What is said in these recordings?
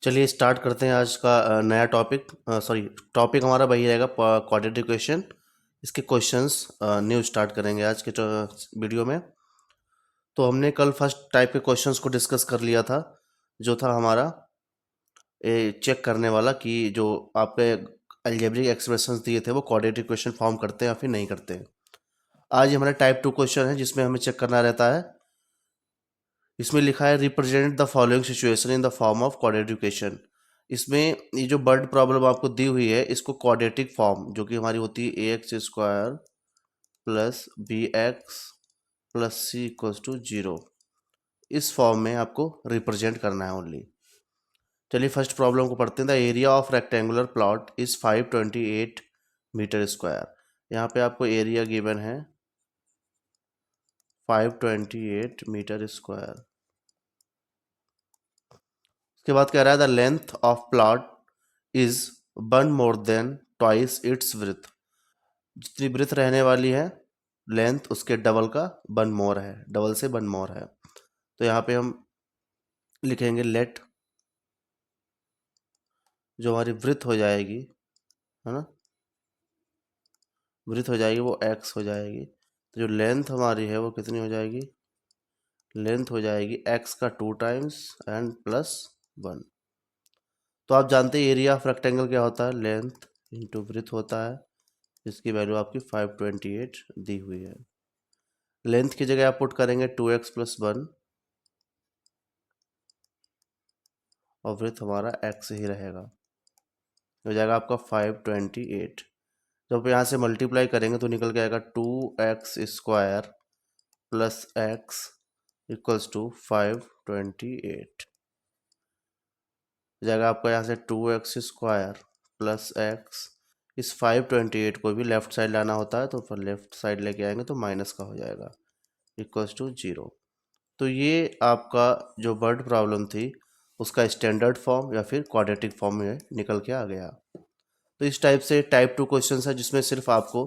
चलिए स्टार्ट करते हैं आज का नया टॉपिक। सॉरी, टॉपिक हमारा वही रहेगा, क्वाड्रेटिक इक्वेशन। इसके क्वेश्चंस न्यू स्टार्ट करेंगे आज के वीडियो में। तो हमने कल फर्स्ट टाइप के क्वेश्चंस को डिस्कस कर लिया था, जो था हमारा चेक करने वाला कि जो आपके अलजेब्रिक एक्सप्रेशंस दिए थे वो क्वाड्रेटिक इक्वेशन फॉर्म करते हैं या फिर नहीं करते हैं। आज हमारा टाइप 2 क्वेश्चन है जिसमें हमें चेक करना रहता है। इसमें लिखा है represent the following situation in the form of quadratic equation. इसमें ये जो वर्ड प्रॉब्लम आपको दी हुई है इसको क्वाड्रेटिक फॉर्म, जो कि हमारी होती है a x square plus b x plus c equals to zero, इस फॉर्म में आपको रिप्रेजेंट करना है ओनली। चलिए फर्स्ट प्रॉब्लम को पढ़ते हैं। The area of rectangular plot is 528 metre square. यहाँ पे आपको एरिया गिवन है 528 मीटर स्क्वायर। उसके बाद कह रहा है the length of plot is 1 more than twice its width. जितनी ब्रिथ रहने वाली है लेंथ उसके डबल का 1 मोर है, डबल से 1 मोर है। तो यहाँ पे हम लिखेंगे लेट, जो हमारी ब्रिथ हो जाएगी, है ना, ब्रिथ हो जाएगी वो x हो जाएगी। तो जो लेंथ हमारी है वो कितनी हो जाएगी, लेंथ हो जाएगी x का 2 टाइम्स एंड प्लस 1। तो आप जानते हैं एरिया ऑफ रेक्टेंगल क्या होता है, लेंथ इंटू ब्रिथ होता है, जिसकी वैल्यू आपकी 528 दी हुई है। लेंथ की जगह आप पुट करेंगे 2x प्लस 1 और ब्रिथ हमारा x ही रहेगा, हो जाएगा आपका 528। जब यहाँ से मल्टीप्लाई करेंगे तो निकल के आएगा 2x square plus x equals to 528। हो जाएगा आपका यहाँ से 2x स्क्वायर प्लस x, इस 528 को भी लेफ्ट साइड लाना होता है तो फिर लेफ्ट साइड लेके आएंगे तो माइनस का हो जाएगा, इक्वल्स टू 0। तो ये आपका जो वर्ड प्रॉब्लम थी उसका स्टैंडर्ड फॉर्म या फिर क्वाड्रेटिक फॉर्म में निकल के आ गया। तो इस टाइप से टाइप 2 क्वेश्चन है जिसमें सिर्फ आपको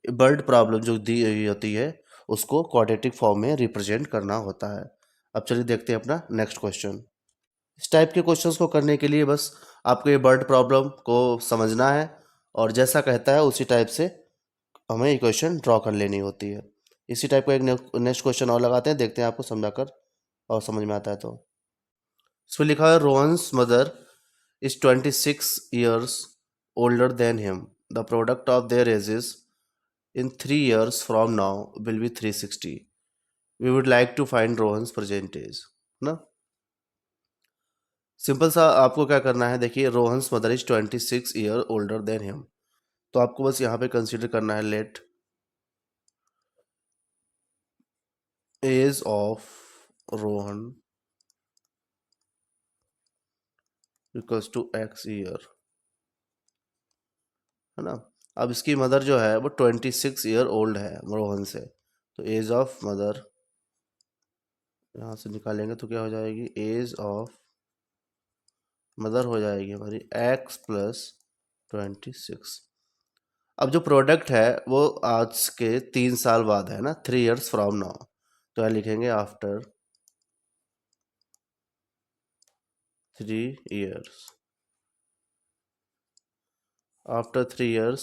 वर्ड प्रॉब्लम जो दी हुई होती है उसको क्वाड्रेटिक फॉर्म में रिप्रेजेंट करना होता है। अब चलिए देखते हैं अपना नेक्स्ट क्वेश्चन। इस टाइप के क्वेश्चंस को करने के लिए बस आपको ये वर्ड प्रॉब्लम को समझना है और जैसा कहता है उसी टाइप से हमें इक्वेशन ड्रॉ कर लेनी होती है। इसी टाइप का एक नेक्स्ट क्वेश्चन और लगाते हैं, देखते हैं आपको समझाकर और समझ में आता है। तो इसमें लिखा है Rohan's mother is 26 years older than him. The product of their ages in 3 years from now will be 360. We would like to find Rohan's present age. ना, सिंपल सा आपको क्या करना है, देखिए Rohan's mother is 26 year older than him. तो आपको बस यहाँ पे कंसीडर करना है let age of Rohan equals to x year, है ना। अब इसकी मदर जो है वो 26 ईयर ओल्ड है रोहन से, तो एज ऑफ मदर यहाँ से निकालेंगे तो क्या हो जाएगी, एज ऑफ मदर हो जाएगी हमारी x प्लस 26। अब जो प्रोडक्ट है वो आज के 3 साल बाद है ना, 3 years फ्रॉम नाउ। तो यहाँ लिखेंगे आफ्टर 3 years। आफ्टर 3 years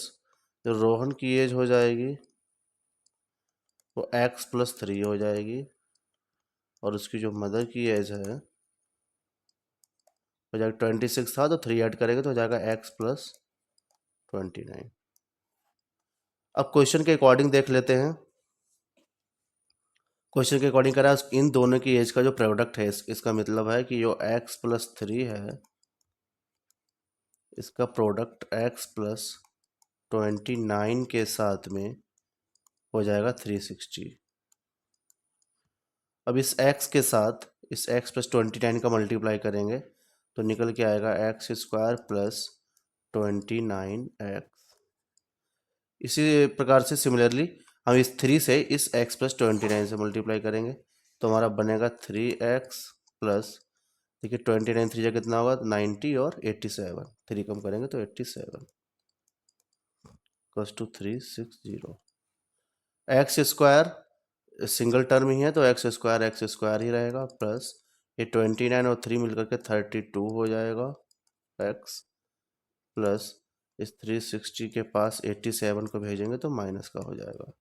जो रोहन की एज हो जाएगी वो x प्लस 3 हो जाएगी, और उसकी जो मदर की एज है हो जाएगा 26 था तो 3 ऐड करेंगे तो हो जाएगा x प्लस 29। अब क्वेश्चन के अकॉर्डिंग देख लेते हैं। क्वेश्चन के अकॉर्डिंग करा इन दोनों की एज का जो प्रोडक्ट है इसका मतलब है कि जो x प्लस 3 है इसका प्रोडक्ट x प्लस 29 के साथ में हो जाएगा 360। अब इस x के साथ इस x प्लस 29 का मल्टीप्लाई करेंगे तो निकल के आएगा एक्स स्क्वायर प्लस 29x। इसी प्रकार से सिमिलरली हम इस 3 से इस x प्लस 29 से मल्टीप्लाई करेंगे तो हमारा बनेगा 3x प्लस, देखिए 29 3 कितना होगा 90 और 87, 3 कम करेंगे तो 87 plus two 360। X square single term ही है तो एक्स स्क्वायर ही रहेगा प्लस ये 29 और 3 मिलकर के 32 हो जाएगा x, प्लस इस 360 के पास 87 को भेजेंगे तो माइनस का हो जाएगा,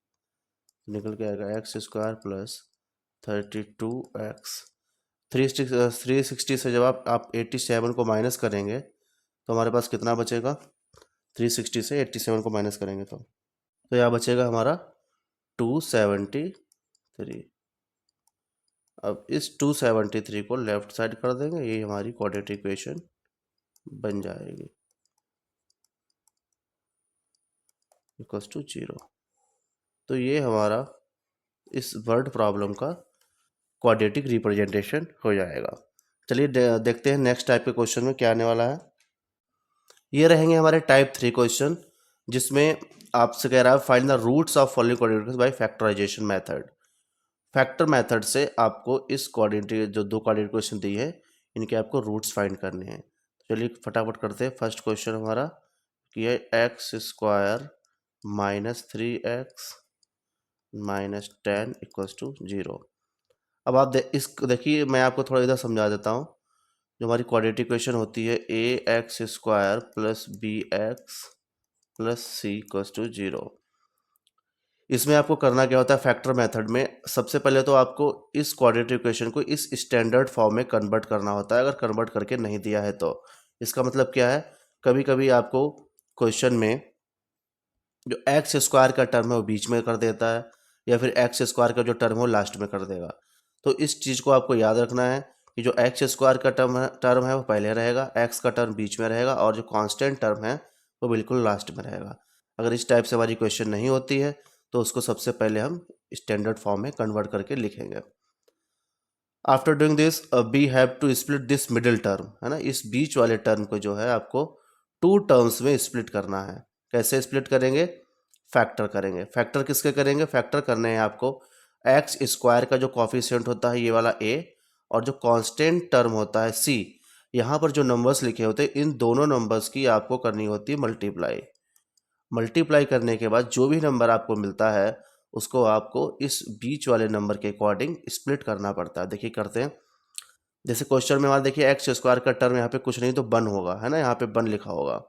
निकल के आएगा एक्स स्क्वायर प्लस 32x। 360 से जब आप 87 को माइनस करेंगे तो हमारे पास कितना बचेगा, 360 से 87 को माइनस करेंगे तो यहाँ बचेगा हमारा 273। अब इस 273 को लेफ्ट साइड कर देंगे, ये हमारी क्वाड्रेटिक इक्वेशन बन जाएगी इक्वल्स टू 0। तो ये हमारा इस वर्ड प्रॉब्लम का क्वाड्रेटिक रिप्रेजेंटेशन हो जाएगा। चलिए देखते हैं नेक्स्ट टाइप के क्वेश्चन में क्या आने वाला है। ये रहेंगे हमारे टाइप 3 क्वेश्चन, जिसमें आपसे कह रहा है find the roots of following quadratics by factorisation method. Factor method से आपको इस क्वाड्रेटिक जो दो क्वाड्रेटिक क्वेश्चन दी है इनके आपको रूट्स फाइंड करने हैं। चलिए फटाफट करते हैं। फर्स्ट क्वेश्चन हमारा कि है x square -3x -10 equals to 0। अब आप देखिए मैं आपको थोड़ा इधर समझा देता हूँ। जो हमारी क्वाड्रेटिक इक्वेशन होती है ax square plus bx plus c equals to 0। इसमें आपको करना क्या होता है फैक्टर मेथड में, सबसे पहले तो आपको इस क्वाड्रेटिक इक्वेशन को इस स्टैंडर्ड फॉर्म में कन्वर्ट करना होता है। अगर कन्वर्ट करके नहीं दिया है तो इसका मतलब क्या है, कभी कभी आपको क्वेश्चन में जो एक्स स्क्वायर का टर्म है वो बीच में कर देता है, या फिर एक्स स्क्वायर का जो टर्म है वो लास्ट में कर देगा। तो इस चीज़ को आपको याद रखना है कि जो एक्स स्क्वायर का टर्म है वो पहले रहेगा, एक्स का टर्म बीच में रहेगा, और जो कांस्टेंट टर्म है वो बिल्कुल लास्ट में रहेगा। अगर इस टाइप से हमारी क्वेश्चन नहीं होती है तो उसको सबसे पहले हम स्टैंडर्ड फॉर्म में कन्वर्ट करके लिखेंगे। After doing this we have to split this middle term, है ना, इस बीच वाले टर्म को जो है आपको टू टर्म्स में स्प्लिट करना है। कैसे स्प्लिट करेंगे, फैक्टर करेंगे। फैक्टर किसके करेंगे, फैक्टर करने हैं आपको एक्स स्क्वायर का जो कॉफिशिएंट होता है ये वाला a, और जो कांस्टेंट टर्म होता है c, यहाँ पर जो नंबर्स लिखे होते हैं इन दोनों नंबर्स की आपको करनी होती है मल्टीप्लाई। मल्टीप्लाई करने के बाद जो भी नंबर आपको मिलता है उसको आपको इस बीच वाले नंबर के अकॉर्डिंग स्प्लिट करना पड़ता है। देखिए करते हैं। जैसे क्वेश्चन में हमारा देखिए एक्स स्क्वायर का टर्म यहाँ पे कुछ नहीं तो वन होगा, है ना, यहाँ पे वन लिखा होगा,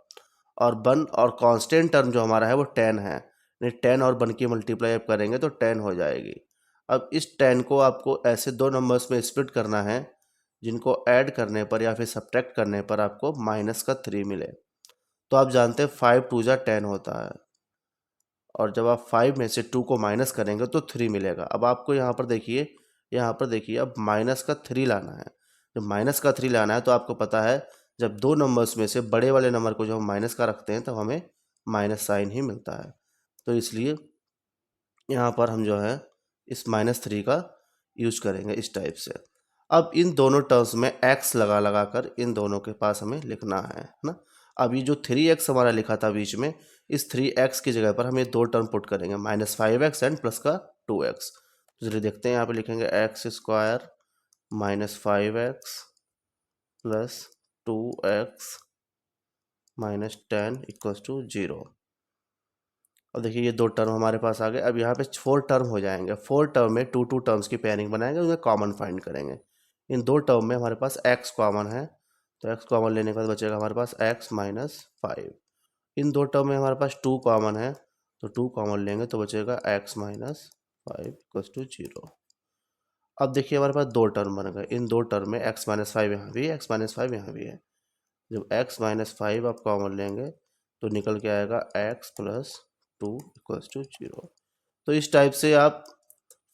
और वन और कांस्टेंट टर्म जो हमारा है वो 10 है। यानी 10 और वन की मल्टीप्लाई आप करेंगे तो 10 हो जाएगी। अब इस 10 को आपको ऐसे दो नंबर्स में स्प्लिट करना है जिनको ऐड करने पर या फिर सब्ट्रैक्ट करने पर आपको -3 मिले। तो आप जानते हैं 5 2 जा 10 होता है, और जब आप 5 में से 2 को माइनस करेंगे तो 3 मिलेगा। अब आपको यहाँ पर देखिए, अब -3 लाना है। जब -3 लाना है तो आपको पता है जब दो नंबर्स में से बड़े वाले नंबर को जब हम माइनस का रखते हैं तब हमें माइनस साइन ही मिलता है। तो इसलिए यहाँ पर हम जो है इस -3 का यूज करेंगे इस टाइप से। अब इन दोनों टर्म्स में x लगा लगा कर इन दोनों के पास हमें लिखना है ना। अब ये जो 3x हमारा लिखा था बीच में, इस 3x की जगह पर हम ये दो टर्म पुट करेंगे -5x एंड प्लस का 2x। तो चलिए देखते हैं, यहाँ पे लिखेंगे x square -5x plus 2x -10 equals to 0। अब देखिए ये दो टर्म हमारे पास आ गए। अब यहाँ पे 4 टर्म हो जाएंगे। 4 टर्म में 2 टर्म्स की पेयरिंग बनाएंगे, उन्हें कॉमन फाइंड करेंगे। इन दो टर्म में हमारे पास x कॉमन है, तो x कॉमन लेने के बाद बचेगा हमारे पास x -5। इन दो टर्म में हमारे पास 2 कॉमन है, तो 2 कॉमन लेंगे तो बचेगा x -5 इक्वल्स टू 0। अब देखिए हमारे पास दो टर्म बन गए। इन दो टर्म में x -5 यहाँ भी है, x -5 यहाँ भी है। जब x -5 आप कॉमन लेंगे तो निकल के आएगा x + 2 इक्वल्स टू 0। तो इस टाइप से आप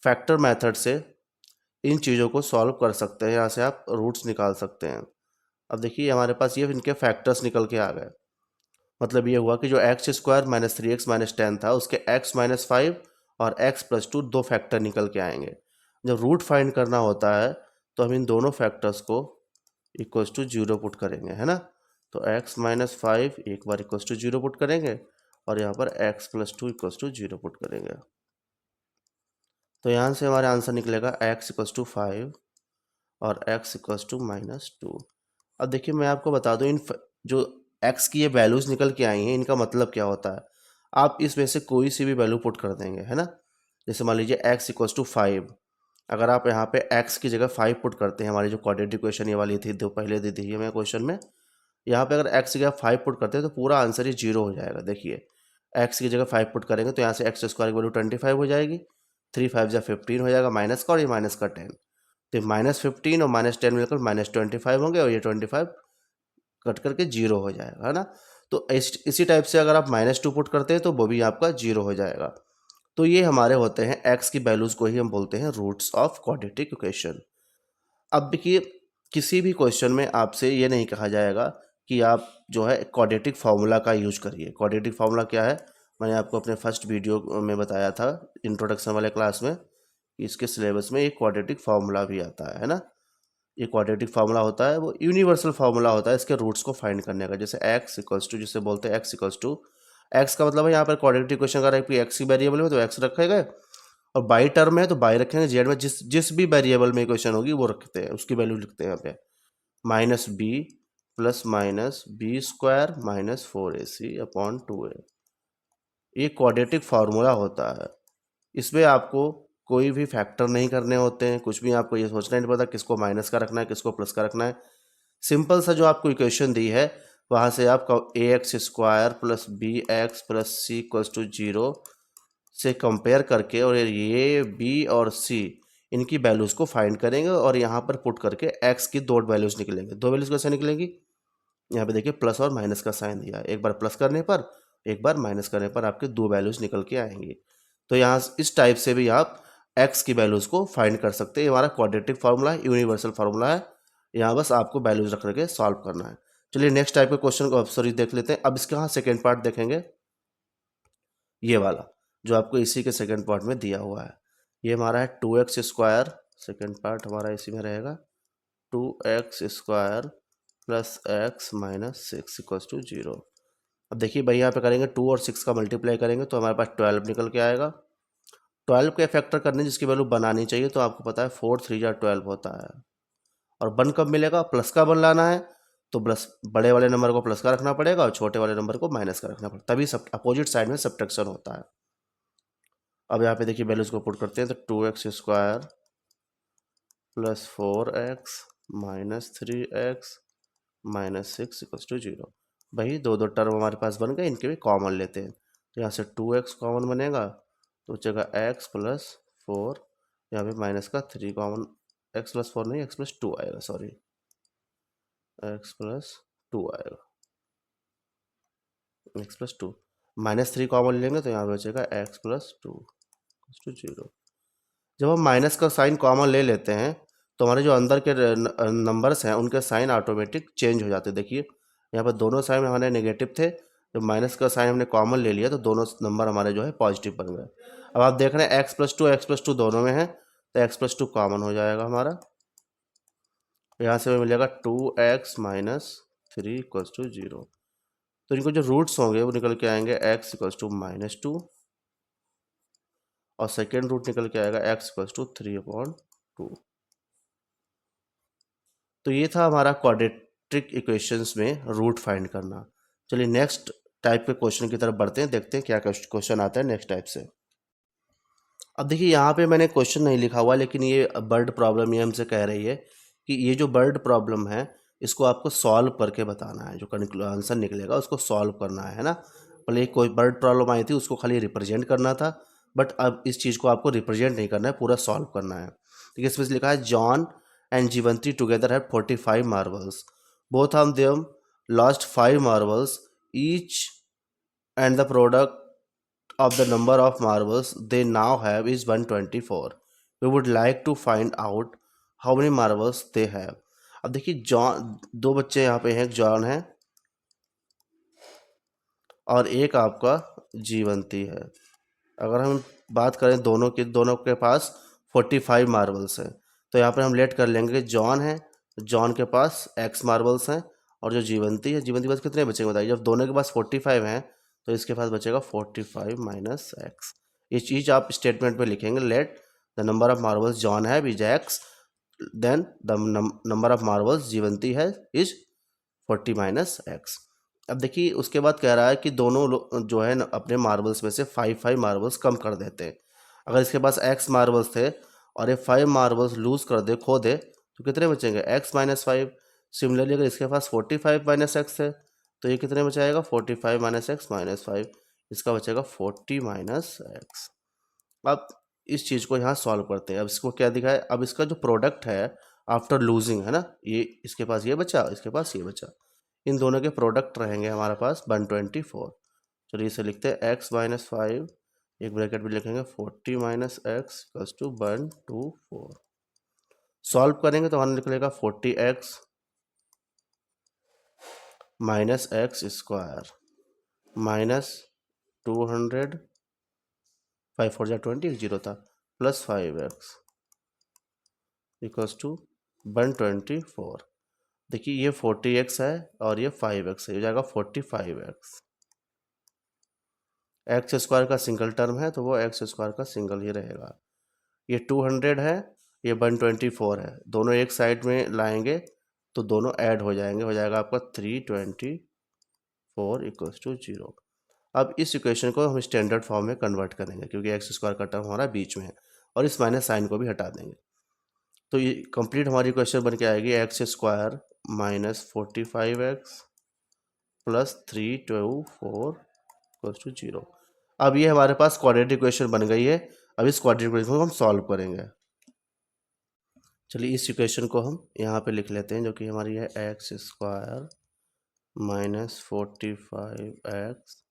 फैक्टर मेथड से इन चीज़ों को सॉल्व कर सकते हैं, यहाँ से आप रूट्स निकाल सकते हैं। अब देखिए हमारे पास ये इनके फैक्टर्स निकल के आ गए। मतलब ये हुआ कि जो एक्स स्क्वायर -3x -10 था उसके x -5 और x + 2 दो फैक्टर निकल के आएंगे। जब रूट फाइंड करना होता है तो हम इन दोनों फैक्टर्स को इक्वल्स टू 0 पुट करेंगे, है ना। तो x -5 एक बार इक्वल्स टू 0 पुट करेंगे, और यहाँ पर x + 2 इक्वल्स टू 0 पुट करेंगे। तो यहाँ से हमारा आंसर निकलेगा x = 5 और x = -2। अब देखिए मैं आपको बता दूँ जो x की ये वैल्यूज़ निकल के आई हैं इनका मतलब क्या होता है। आप इसमें से कोई सी भी वैल्यू पुट कर देंगे, है ना। जैसे मान लीजिए x = 5, अगर आप यहाँ पे x की जगह 5 पुट करते हैं, हमारी जो क्वाड्रेटिक इक्वेशन ये वाली थी, जो पहले दी थी हमें क्वेश्चन में, यहाँ पे अगर x की जगह 5 पुट करते हैं तो पूरा आंसर ही 0 हो जाएगा। देखिए x की जगह 5 पुट करेंगे तो यहाँ से x स्क्वायर की वैल्यू 25 हो जाएगी, 3 5 जा 15 हो जाएगा माइनस का, और ये माइनस का 10, तो -15 और -10 मिलकर -25 होंगे, और ये 25 कट करके 0 हो जाएगा, है ना। तो इसी टाइप से अगर आप -2 पुट करते हैं तो वो भी आपका 0 हो जाएगा। तो ये हमारे होते हैं x की वैल्यूज़ को ही हम बोलते हैं रूट्स ऑफ क्वाड्रेटिक इक्वेशन। अब देखिए किसी भी क्वेश्चन में आपसे ये नहीं कहा जाएगा कि आप जो है क्वाड्रेटिक फार्मूला का यूज करिए। क्वाड्रेटिक फार्मूला क्या है, मैंने आपको अपने फर्स्ट वीडियो में बताया था इंट्रोडक्शन वाले क्लास में, इसके सिलेबस में एक क्वाड्रेटिक फार्मूला भी आता है ना। ये क्वाड्रेटिक फार्मूला होता है, वो यूनिवर्सल फार्मूला होता है इसके रूट्स को फाइंड करने का। जैसे x इक्वल्स टू, जिसे बोलते हैं x इक्वल्स टू, एक्स का मतलब है यहाँ पर क्वाड्रेटिक इक्वेशन का एक्स की वेरिएबल में तो x रखे गए, और बाई टर्म है तो बाई रखेंगे, जेड में जिस जिस भी वेरिएबल में इक्वेशन होगी वो रखते हैं, उसकी वैल्यू लिखते हैं यहाँ पे, minus b plus minus b square minus 4ac upon 2a। ये क्वाड्रेटिक फार्मूला होता है। इसमें आपको कोई भी फैक्टर नहीं करने होते हैं, कुछ भी आपको ये सोचना नहीं पड़ता किसको माइनस का रखना है किसको प्लस का रखना है। सिंपल सा जो आपको इक्वेशन दी है वहाँ से आप a x square plus b x plus c equals to 0 से कंपेयर करके, और ये बी और सी इनकी वैल्यूज़ को फाइंड करेंगे, और यहाँ पर पुट करके एक्स की दो वैल्यूज़ निकलेंगे। दो वैल्यूज़ कैसे निकलेंगी, यहाँ पे देखिए प्लस और माइनस का साइन दिया है, एक बार प्लस करने पर एक बार माइनस करने पर आपके दो वैल्यूज़ निकल के आएंगी। तो यहाँ इस टाइप से भी आप एक्स की वैल्यूज़ को फाइंड कर सकते हैं। हमारा क्वाड्रेटिक फार्मूला है, यूनिवर्सल फार्मूला है, यहाँ बस आपको वैल्यूज़ रख करके सॉल्व करना है। चलिए नेक्स्ट टाइप के क्वेश्चन को सॉरी देख लेते हैं। अब इसका यहाँ सेकेंड पार्ट देखेंगे, ये वाला जो आपको इसी के सेकेंड पार्ट में दिया हुआ है। ये हमारा है 2x स्क्वायर, सेकेंड पार्ट हमारा इसी में रहेगा, 2x square plus x minus 6 equals to 0। अब देखिए भाई यहाँ पे करेंगे 2 और 6 का मल्टीप्लाई करेंगे तो हमारे पास 12 निकल के आएगा। 12 के फैक्टर करने जिसकी वैल्यू बनानी चाहिए, तो आपको पता है 4 3 जा 12 होता है, और 1 कब मिलेगा, प्लस का 1 लाना है तो प्लस बड़े वाले नंबर को प्लस का रखना पड़ेगा और छोटे वाले नंबर को माइनस का रखना पड़ेगा, तभी सब अपोजिट साइड में सब्ट्रैक्शन होता है। अब यहाँ पे देखिए वैल्यूज को पुट करते हैं, तो 2x square plus 4x minus 3x minus 6 equals to 0। भाई दो दो टर्म हमारे पास बन गए, इनके भी कॉमन लेते हैं, तो यहाँ से 2x कॉमन बनेगा तो बचेगा x प्लस 4, यहाँ पे माइनस का 3 कॉमन, x प्लस 4 नहीं x प्लस 2 आएगा, सॉरी x प्लस 2 आएगा, x प्लस 2 माइनस 3 कॉमन लेंगे तो यहाँ पे बचेगा x प्लस 2 टू 0। जब हम माइनस का साइन कॉमन ले लेते हैं तो हमारे जो अंदर के नंबर्स हैं उनके साइन ऑटोमेटिक चेंज हो जाते हैं। देखिए यहाँ पर दोनों साइन हमारे नेगेटिव थे, जब माइनस का साइन हमने कॉमन ले लिया तो दोनों नंबर हमारे जो है पॉजिटिव बन गए। अब आप देख रहे हैं एक्स प्लस टू दोनों में है, तो एक्स प्लस टू कॉमन हो जाएगा हमारा, यहाँ से हमें मिलेगा 2x माइनस 3 इक्वल्स टू 0। तो इनको जो रूट्स होंगे वो निकल के आएंगे x इक्वल्स टू -2, और सेकेंड रूट निकल के आएगा x इक्वल्स टू 3/2। तो ये था हमारा क्वाड्रेटिक इक्वेशंस में रूट फाइंड करना। चलिए नेक्स्ट टाइप के क्वेश्चन की तरफ बढ़ते हैं, देखते हैं क्या क्वेश्चन आता है नेक्स्ट टाइप से। अब देखिए यहाँ पे मैंने क्वेश्चन नहीं लिखा हुआ, लेकिन ये बर्ड प्रॉब्लम ये हमसे कह रही है कि ये जो बर्ड प्रॉब्लम है इसको आपको सॉल्व करके बताना है, जो आंसर निकलेगा उसको सॉल्व करना है ना। पहले कोई बर्ड प्रॉब्लम आई थी उसको खाली रिप्रेजेंट करना था, बट अब इस चीज़ को आपको रिप्रेजेंट नहीं करना है, पूरा सॉल्व करना है। देखिए इसमें लिखा है John and Jeevanti together have 45 marbles, both of them lost 5 marbles each, and the product of the number of marbles they now have is 124. We would like to find out how many marbles they have. अब देखिए John, दो बच्चे यहाँ पे हैं, एक John है और एक आपका जीवंती है। अगर हम बात करें दोनों के पास 45 मार्बल्स हैं, तो यहाँ पर हम लेट कर लेंगे जॉन है, जॉन के पास x मार्बल्स हैं, और जो जीवंती है, जीवंती के पास कितने बचेंगे बताइए। जब दोनों के पास 45 हैं तो इसके पास बचेगा 45 माइनस x। ये चीज़ आप स्टेटमेंट में लिखेंगे, let the number of marbles John है is x, then the number of marbles Jeevanti है इज 40 माइनस x। अब देखिए उसके बाद कह रहा है कि दोनों जो है अपने मार्बल्स में से 5 5 मार्बल्स कम कर देते हैं। अगर इसके पास x मार्बल्स थे और ये 5 मार्बल्स लूज कर दे, खो दे, तो कितने बचेंगे? x minus 5। सिमिलरली अगर इसके पास 45 माइनस एक्स है तो ये कितने बचाएगा? 45 माइनस एक्स माइनस 5, इसका बचेगा 40 माइनस एक्स। अब इस चीज़ को यहाँ सॉल्व करते हैं। अब इसको क्या दिखा है? अब इसका जो प्रोडक्ट है आफ्टर लूजिंग है ना, ये इसके पास ये बचा, इसके पास ये बचा, इन दोनों के प्रोडक्ट रहेंगे हमारे पास 124। चलिए इसे लिखते हैं x माइनस 5, एक ब्रैकेट में लिखेंगे 40 minus x equals to 124। Solve करेंगे तो हमारा निकलेगा 40x minus x square minus 200, 5 4 जा 20, जीरो था, प्लस 5x इक्वल्स टू 124। देखिए ये 40x है और ये 5x है, हो जाएगा 45x। एक्स स्क्वायर का सिंगल टर्म है तो वो एक्स स्क्वायर का सिंगल ही रहेगा। ये 200 है, ये 124 है, दोनों एक साइड में लाएंगे तो दोनों ऐड हो जाएंगे, हो जाएगा आपका 324 इक्वल्स टू 0। अब इस इक्वेशन को हम स्टैंडर्ड फॉर्म में कन्वर्ट करेंगे क्योंकि एक्स स्क्वायर का टर्म हमारा बीच में है, और इस माइनस साइन को भी हटा देंगे। तो ये कंप्लीट हमारी इक्वेशन बन के आएगी x square minus 45x plus 324 equals to 0। अब ये हमारे पास क्वाड्रेटिक इक्वेशन बन गई है। अब इस क्वाड्रेटिक इक्वेशन को हम सॉल्व करेंगे। चलिए इस इक्वेशन को हम यहाँ पे लिख लेते हैं, जो कि हमारी है x square minus 45x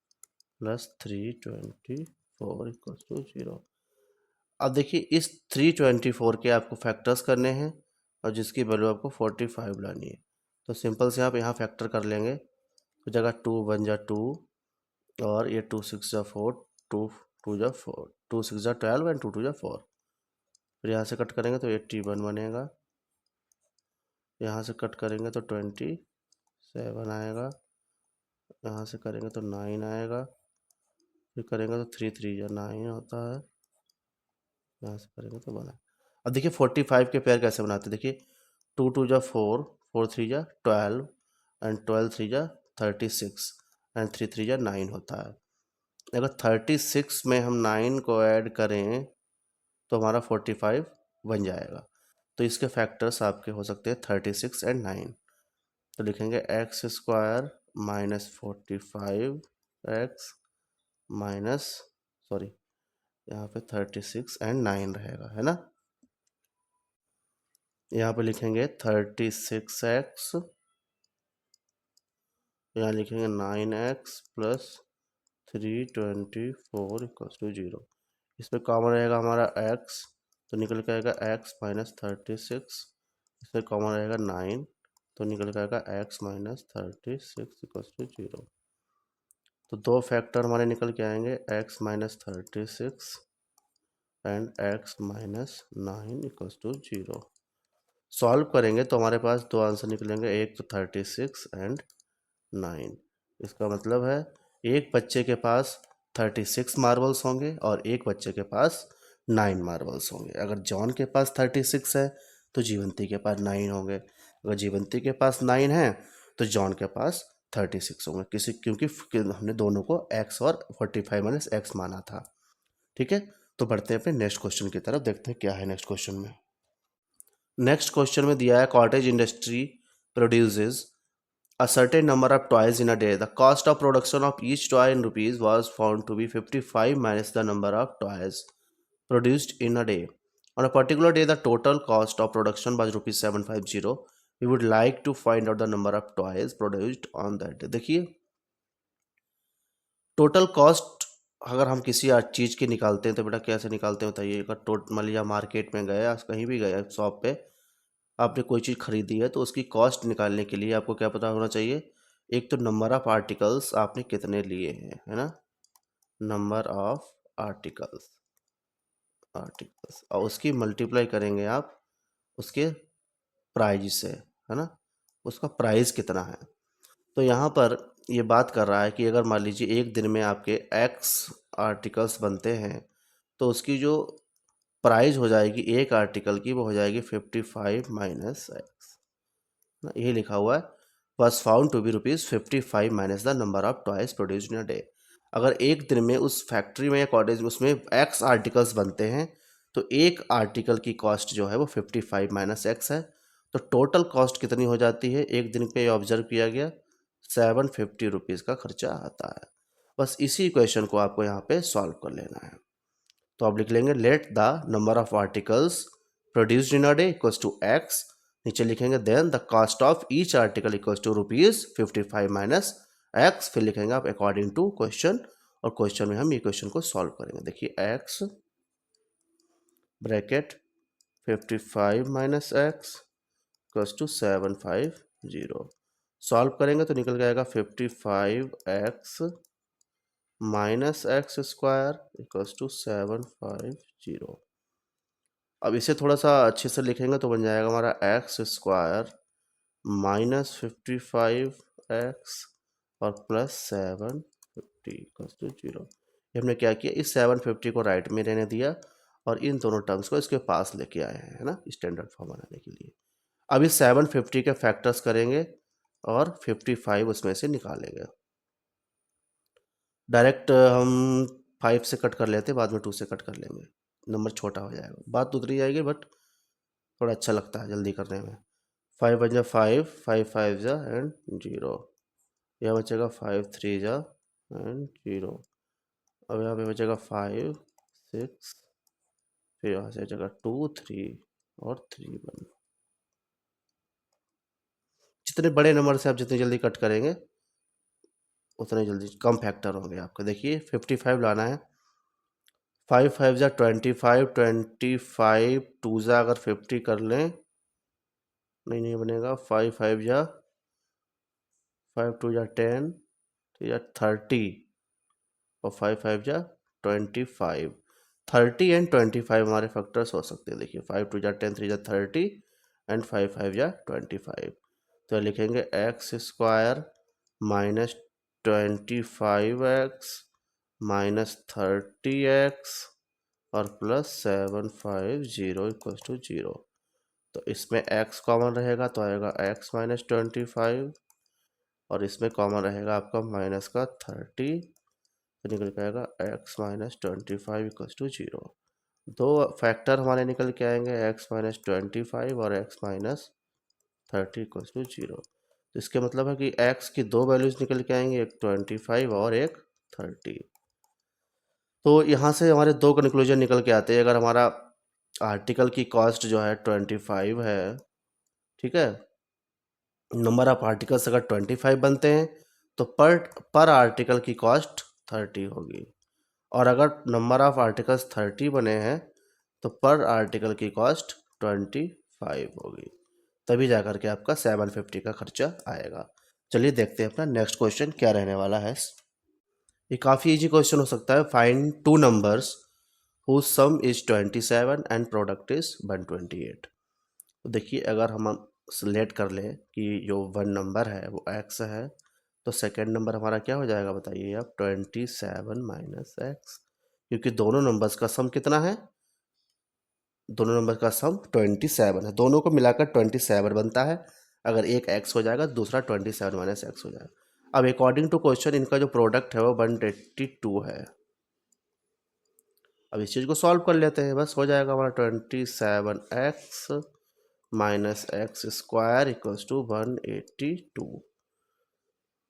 plus 324 equals to 0। अब देखिए इस 324 के आपको फैक्टर्स करने हैं और जिसकी वैल्यू आपको 45 लानी है। तो सिंपल से आप यहाँ फैक्टर कर लेंगे, तो जगह 2 1 जा 2 और ये 2 6 जा 4, 2 2 जा 4, 2 6 जा 12 एंड 2 2 जा 4। फिर यहाँ से कट करेंगे तो 81 बनेगा, यहाँ से कट करेंगे तो 27 आएगा, यहाँ से करेंगे तो 9 आएगा, फिर करेंगे तो 3 3 जा 9 होता है, यहाँ से करेंगे तो बना। अब देखिए 45 के पेयर कैसे बनाते हैं। देखिए 2 2 जा 4, 4 3 जा 12 एंड 12 3 जा 36 एंड 3 3 जा 9 होता है। अगर 36 में हम 9 को ऐड करें तो हमारा 45 बन जाएगा। तो इसके फैक्टर्स आपके हो सकते हैं 36 एंड 9। तो लिखेंगे x square minus 45x minus, sorry यहाँ पे 36 एंड 9 रहेगा, है ना। यहाँ पे लिखेंगे 36x, यहाँ लिखेंगे 9x प्लस 324 इक्वल्स टू 0। इसमें कॉमन रहेगा हमारा x, तो निकल के आएगा x माइनस 36, इसमें कॉमन रहेगा 9, तो निकल के आएगा x माइनस 36 इक्वल्स टू 0। तो दो फैक्टर हमारे निकल के आएंगे x minus 36 and x minus 9 equals to 0। Solve करेंगे तो हमारे पास दो आंसर निकलेंगे, एक तो 36 एंड 9। इसका मतलब है एक बच्चे के पास 36 मार्बल्स होंगे और एक बच्चे के पास 9 मार्बल्स होंगे। अगर जॉन के पास 36 है तो जीवंती के पास 9 होंगे, अगर जीवंती के पास 9 है तो जॉन के पास 36 होंगे, क्योंकि हमने दोनों को x और 45 माइनस एक्स माना था। ठीक है, तो बढ़ते हैं अपने नेक्स्ट क्वेश्चन की तरफ, देखते हैं क्या है नेक्स्ट क्वेश्चन में। नेक्स्ट क्वेश्चन में दिया है cottage industry produces a certain number of toys in a day. The cost of production of each toy in rupees was found to be 55 minus the number of toys produced in a day. On a particular day, the total cost of production was rupees 750. We would like to find out the number of toys produced on that day. देखिए total cost अगर हम किसी चीज़ की निकालते हैं तो बेटा कैसे निकालते हैं बताइए। अगर मान लीजिए मार्केट में गए, कहीं भी गए शॉप पे, आपने कोई चीज़ खरीदी है तो उसकी कॉस्ट निकालने के लिए आपको क्या पता होना चाहिए, एक तो नंबर ऑफ़ आर्टिकल्स आपने कितने लिए हैं, है ना, नंबर ऑफ आर्टिकल्स और उसकी मल्टीप्लाई करेंगे आप उसके प्राइस से, है ना, उसका प्राइस कितना है। तो यहाँ पर ये बात कर रहा है कि अगर मान लीजिए एक दिन में आपके x आर्टिकल्स बनते हैं तो उसकी जो प्राइस हो जाएगी एक आर्टिकल की, वो हो जाएगी 55 माइनस एक्स, यही लिखा हुआ है, was found to be rupees 55 minus the number of toys produced in a day. अगर एक दिन में उस फैक्ट्री में या कॉटेज में उसमें x आर्टिकल्स बनते हैं तो एक आर्टिकल की कॉस्ट जो है वो 55 माइनस एक्स है। तो टोटल कॉस्ट कितनी हो जाती है, एक दिन पे ऑब्जर्व किया गया 750 रुपीज़ का खर्चा आता है। बस इसी इक्वेशन को आपको यहाँ पे सॉल्व कर लेना है। तो आप लिख लेंगे let the number of articles produced in a day equals to x, नीचे लिखेंगे then the cost of each article equals to ₹55 minus x, फिर लिखेंगे आप अकॉर्डिंग टू क्वेश्चन, और क्वेश्चन में हम ये क्वेश्चन को सॉल्व करेंगे। देखिए x bracket 55 minus x equals to 750, solve करेंगे तो निकल जाएगा 55x minus x square equals to 750। अब इसे थोड़ा सा अच्छे से लिखेंगे तो बन जाएगा हमारा एक्स स्क्वायर माइनस 55x और प्लस 750 इक्वल्स टू 0। ये हमने क्या किया, इस 750 को राइट में रहने दिया और इन दोनों टर्म्स को इसके पास लेके आए हैं, है ना, स्टैंडर्ड फॉर्म बनाने के लिए। अब इस 750 के फैक्टर्स करेंगे और 55 उसमें से निकालेंगे। डायरेक्ट हम 5 से कट कर लेते, बाद में 2 से कट कर लेंगे, नंबर छोटा हो जाएगा, बात उतरी जाएगी बट थोड़ा अच्छा लगता है जल्दी करने में। 5 बन जा 5, 5 5 जा एंड 0, यह बचेगा 5 3 जा एंड 0। अब यहाँ पे बचेगा 5 6, फिर यहाँ से बचेगा 2 3 और 3 1। जितने बड़े नंबर से आप जितनी जल्दी कट करेंगे उतने जल्दी कम फैक्टर होंगे आपके। देखिए 55 लाना है, 5 5 जा 25, 25 2 जा अगर 50 कर लें, नहीं बनेगा, 5 5 जा 5 2 जा 10, 3 जा 30 और 5 5 जा 25। 30 एंड 25 हमारे फैक्टर्स हो सकते हैं। देखिए 5 2 जा 10, 3 जा 30 एंड 5 5 जा 25। तो लिखेंगे x square minus 25x minus 30x और प्लस 750 इक्वल टू 0। तो इसमें x कॉमन रहेगा तो आएगा x माइनस 25 और इसमें कॉमन रहेगा आपका माइनस का 30, तो निकल के आएगा x माइनस 25 इक्वल टू 0। दो फैक्टर हमारे निकल के आएंगे x माइनस 25 और x माइनस 30 इक्वल टू 0। तो इसके मतलब है कि x की दो वैल्यूज निकल के आएंगे, एक 25 और एक 30। तो यहाँ से हमारे दो कंक्लूजन निकल के आते हैं। अगर हमारा आर्टिकल की कॉस्ट जो है 25 है, ठीक है, नंबर ऑफ आर्टिकल्स अगर 25 बनते हैं तो पर आर्टिकल की कॉस्ट 30 होगी, और अगर नंबर ऑफ आर्टिकल्स 30 बने हैं तो पर आर्टिकल की कॉस्ट 25 होगी, तभी जाकर के आपका 750 का खर्चा आएगा। चलिए देखते हैं अपना नेक्स्ट क्वेश्चन क्या रहने वाला है। ये काफ़ी इजी क्वेश्चन हो सकता है। Find two numbers whose sum is 27 and product is 128। तो देखिए अगर हम सिलेक्ट कर लें कि जो वन नंबर है वो x है, तो सेकेंड नंबर हमारा क्या हो जाएगा बताइए आप, 27 माइनस एक्स, क्योंकि दोनों नंबर्स का सम कितना है, दोनों नंबर का सम 27 है, दोनों को मिलाकर 27 बनता है। अगर एक x हो जाएगा तो दूसरा 27 माइनस एक्स हो जाएगा। अब अकॉर्डिंग टू क्वेश्चन इनका जो प्रोडक्ट है वो 182 है। अब इस चीज़ को सॉल्व कर लेते हैं, बस हो जाएगा हमारा 27x minus x square equals to 182।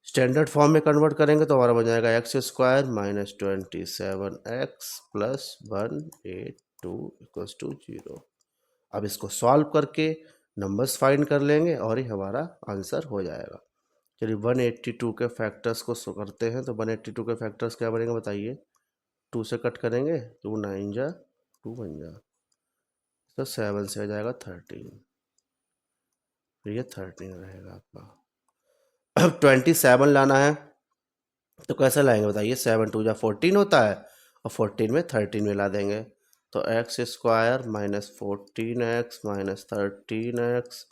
Standard form में कन्वर्ट करेंगे तो हमारा बन जाएगा x square minus 27x plus 182 equals to 0। अब इसको सॉल्व करके नंबर्स फाइंड कर लेंगे और ही हमारा आंसर हो जाएगा। चलिए 182 के फैक्टर्स को करते हैं। तो 182 के फैक्टर्स क्या बनेंगे बताइए, 2 से कट करेंगे, 2 9 जा 2 बन जा, तो 7 से हो जाएगा 13, तो ये 13 रहेगा आपका। अब 27 लाना है तो कैसे लाएंगे बताइए, 7 2 जा 14 होता है और 14 में 13 मिला देंगे, तो x square minus 14x minus 13x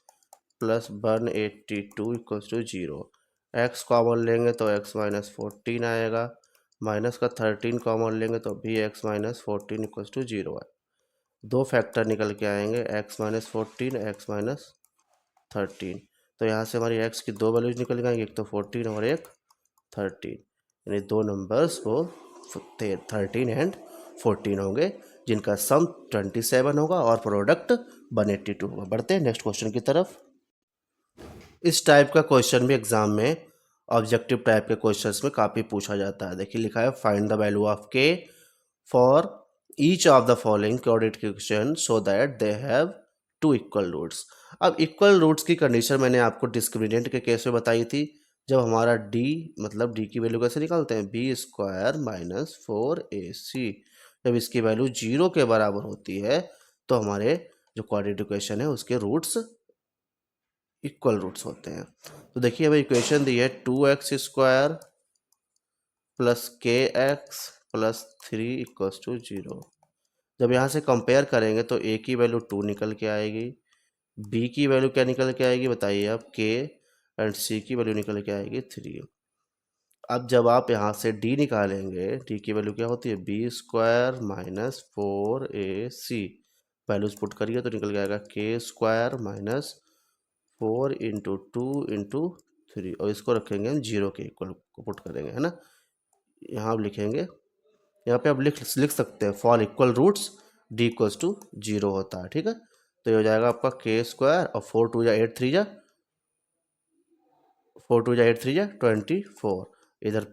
plus 182 equals to 0। X common लेंगे तो x माइनस 14 आएगा, माइनस का 13 कॉमन लेंगे तो भी x माइनस 14 इक्वल्स टू 0 है। दो फैक्टर निकल के आएंगे, x माइनस 14 एक्स माइनस 13। तो यहाँ से हमारी x की दो वैल्यूज निकल आएंगी, एक तो 14 और एक 13, यानी दो नंबर्स वो 13 एंड 14 होंगे, जिनका सम 27 होगा और प्रोडक्ट 182 होगा। बढ़ते हैं नेक्स्ट क्वेश्चन की तरफ। इस टाइप का क्वेश्चन भी एग्जाम में ऑब्जेक्टिव टाइप के क्वेश्चंस में काफ़ी पूछा जाता है। देखिए लिखा है find the value of k for each of the following quadratic equation so that they have two equal roots. अब इक्वल रूट्स की कंडीशन मैंने आपको डिस्क्रिमिनेंट के केस में बताई थी, जब हमारा d मतलब d की वैल्यू कैसे निकालते हैं, बी स्क्वायर माइनस 4ac। जब इसकी वैल्यू 0 के बराबर होती है तो हमारे जो क्वाड्रेटिक इक्वेशन है उसके रूट्स इक्वल रूट्स होते हैं। तो देखिए हमें इक्वेशन दी है 2x स्क्वायर प्लस के एक्स प्लस 3 इक्वल्स टू 0। जब यहाँ से कंपेयर करेंगे तो a की वैल्यू 2 निकल के आएगी, b की वैल्यू क्या निकल के आएगी बताइए आप, k, एंड c की वैल्यू निकल के आएगी 3। अब जब आप यहाँ से d निकालेंगे, d की वैल्यू क्या होती है, b square minus 4ac। Values put करिए तो निकल के आएगा के स्क्वायर माइनस 4 इंटू 2 इंटू 3, और इसको रखेंगे हम 0 के इक्वल को पुट करेंगे, है ना। यहाँ आप लिखेंगे, यहाँ पे आप लिख सकते हैं for equal roots d equals to 0 होता है, ठीक है। तो ये हो जाएगा आपका के स्क्वायर और 4 2 जा 8 3 जा 4 2 जा 8 3 जा 24। इधर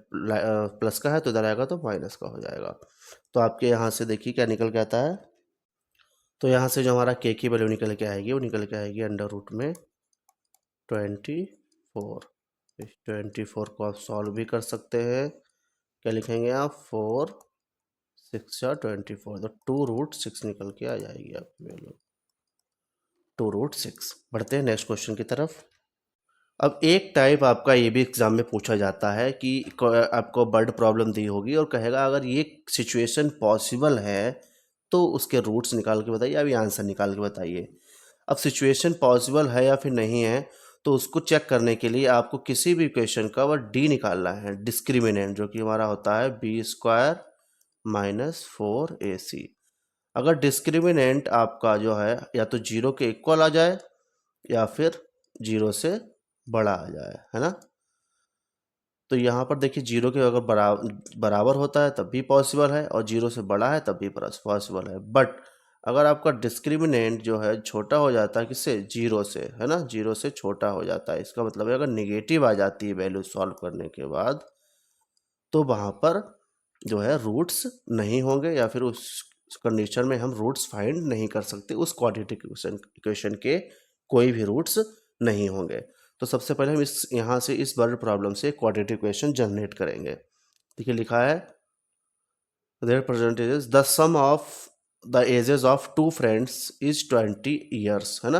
प्लस का है तो इधर आएगा तो माइनस का हो जाएगा। तो आपके यहाँ से देखिए क्या निकल के आता है। तो यहाँ से जो हमारा के की वैल्यू निकल के आएगी वो निकल के आएगी अंडर रूट में 24। इस 24 को आप सॉल्व भी कर सकते हैं। क्या लिखेंगे आप, 4 6 या 24, तो 2√6 निकल के आ जाएगी आपकी वैल्यू, 2√6। बढ़ते हैं नेक्स्ट क्वेश्चन की तरफ। अब एक टाइप आपका ये भी एग्जाम में पूछा जाता है कि आपको बर्ड प्रॉब्लम दी होगी और कहेगा अगर ये सिचुएशन पॉसिबल है तो उसके रूट्स निकाल के बताइए, अभी आंसर निकाल के बताइए। अब सिचुएशन पॉसिबल है या फिर नहीं है तो उसको चेक करने के लिए आपको किसी भी इक्वेशन का वह डी निकालना है, डिस्क्रिमिनेंट, जो कि हमारा होता है बी स्क्वायर माइनस 4ac। अगर डिस्क्रिमिनेंट आपका जो है या तो 0 के इक्वल आ जाए या फिर 0 से बड़ा आ जाए, है ना। तो यहाँ पर देखिए 0 के अगर बराबर होता है तब भी पॉसिबल है और 0 से बड़ा है तब भी पॉसिबल है। बट अगर आपका डिस्क्रिमिनेंट जो है छोटा हो जाता है किससे, 0 से, है ना, 0 से छोटा हो जाता है, इसका मतलब है अगर निगेटिव आ जाती है वैल्यू सॉल्व करने के बाद तो वहाँ पर जो है रूट्स नहीं होंगे, या फिर उस कंडीशन में हम रूट्स फाइंड नहीं कर सकते, उस क्वाड्रेटिक इक्वेशन के कोई भी रूट्स नहीं होंगे। तो सबसे पहले हम इस यहाँ से इस वर्ड प्रॉब्लम से क्वाड्रेटिक इक्वेशन जनरेट करेंगे। देखिए लिखा है there percentage the sum of the ages of 2 friends is 20 years, है ना।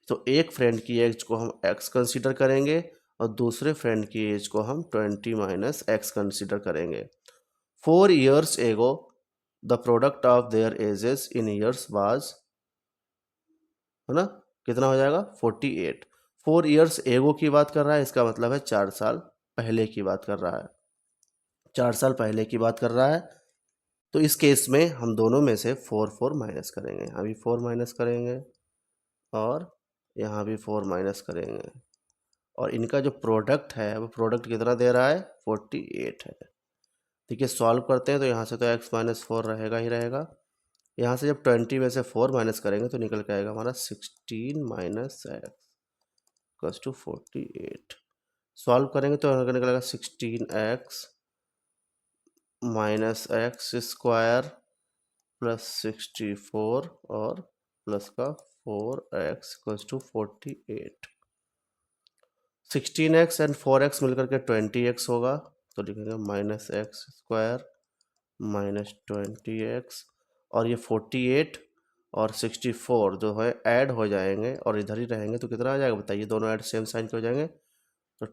तो एक फ्रेंड की एज को हम x कंसीडर करेंगे और दूसरे फ्रेंड की एज को हम 20 माइनस x कंसीडर करेंगे। 4 years ago the product of their ages in years was, है ना, कितना हो जाएगा 48। 4 years ago की बात कर रहा है, इसका मतलब है 4 साल पहले की बात कर रहा है, 4 साल पहले की बात कर रहा है। तो इस केस में हम दोनों में से 4 माइनस करेंगे, यहाँ भी 4 माइनस करेंगे और यहाँ भी 4 माइनस करेंगे, और इनका जो प्रोडक्ट है वो प्रोडक्ट कितना दे रहा है, 48 है। देखिए सॉल्व करते हैं तो यहाँ से तो x माइनस 4 रहेगा ही रहेगा, यहाँ से जब 20 में से 4 माइनस करेंगे तो निकल के आएगा हमारा 16 minus x equals to 48। Solve करेंगे तो निकलेगा 16x minus x square plus 64 और प्लस का 4x equals to 48। 16x and 4x मिलकर के 20x होगा, तो लिखेंगे minus x square minus 20x, और ये 48 और 64 जो है ऐड हो जाएंगे और इधर ही रहेंगे तो कितना आ जाएगा बताइए, दोनों ऐड सेम साइन के हो जाएंगे, तो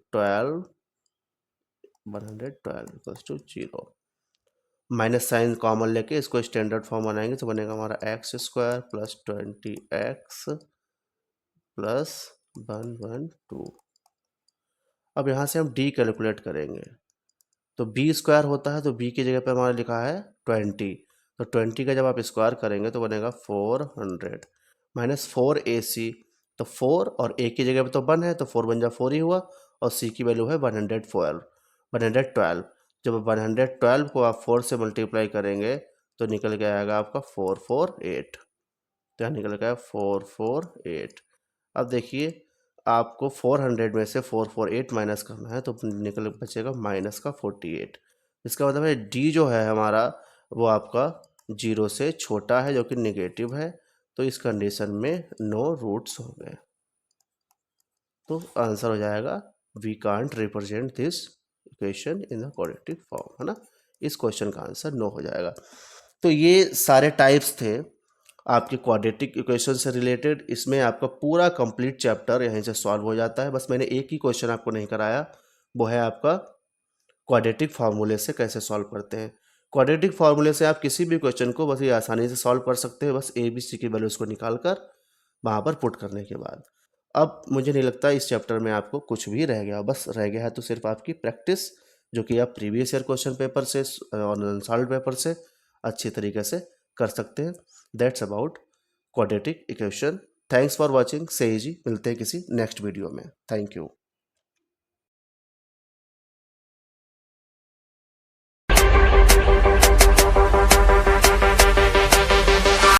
112 equals to 0। Minus sign common लेके इसको स्टैंडर्ड फॉर्म बनाएंगे तो बनेगा हमारा x square plus 20x plus 112। अब यहाँ से हम d कैलकुलेट करेंगे, तो b स्क्वायर होता है तो b की जगह पे हमारा लिखा है 20, तो 20 का जब आप स्क्वायर करेंगे तो बनेगा 400 माइनस 4ac। तो 4 और a की जगह पे तो 1 है तो 4 बन जा 4 ही हुआ, और c की वैल्यू है 112। जब 112 को आप 4 से मल्टीप्लाई करेंगे तो निकल के आएगा आपका 448। तो यहाँ निकल गया 448। अब देखिए आपको 400 में से 448 माइनस करना है, तो निकल बचेगा माइनस का 48। इसका मतलब है डी जो है हमारा वो आपका 0 से छोटा है, जो कि नेगेटिव है। तो इस कंडीशन में नो रूट्स होंगे। तो आंसर हो जाएगा we can't represent this equation in the quadratic form, है ना। इस क्वेश्चन का आंसर नो हो जाएगा। तो ये सारे टाइप्स थे आपके क्वाड्रेटिक इक्वेशन से रिलेटेड। इसमें आपका पूरा कंप्लीट चैप्टर यहीं से सॉल्व हो जाता है। बस मैंने एक ही क्वेश्चन आपको नहीं कराया, वो है आपका क्वाड्रेटिक फार्मूले से कैसे सॉल्व करते हैं। क्वाड्रेटिक फार्मूले से आप किसी भी क्वेश्चन को बस ये आसानी से सॉल्व कर सकते हैं, बस ए बी सी की वैल्यूज़ को निकाल कर वहाँ पर पुट करने के बाद। अब मुझे नहीं लगता इस चैप्टर में आपको कुछ भी रह गया, बस रह गया है तो सिर्फ आपकी प्रैक्टिस, जो कि आप प्रीवियस ईयर क्वेश्चन पेपर से और अनसॉल्व्ड पेपर से अच्छी तरीके से कर सकते हैं। That's about quadratic equation. Thanks for watching. सही जी, मिलते हैं किसी नेक्स्ट वीडियो में। Thank you.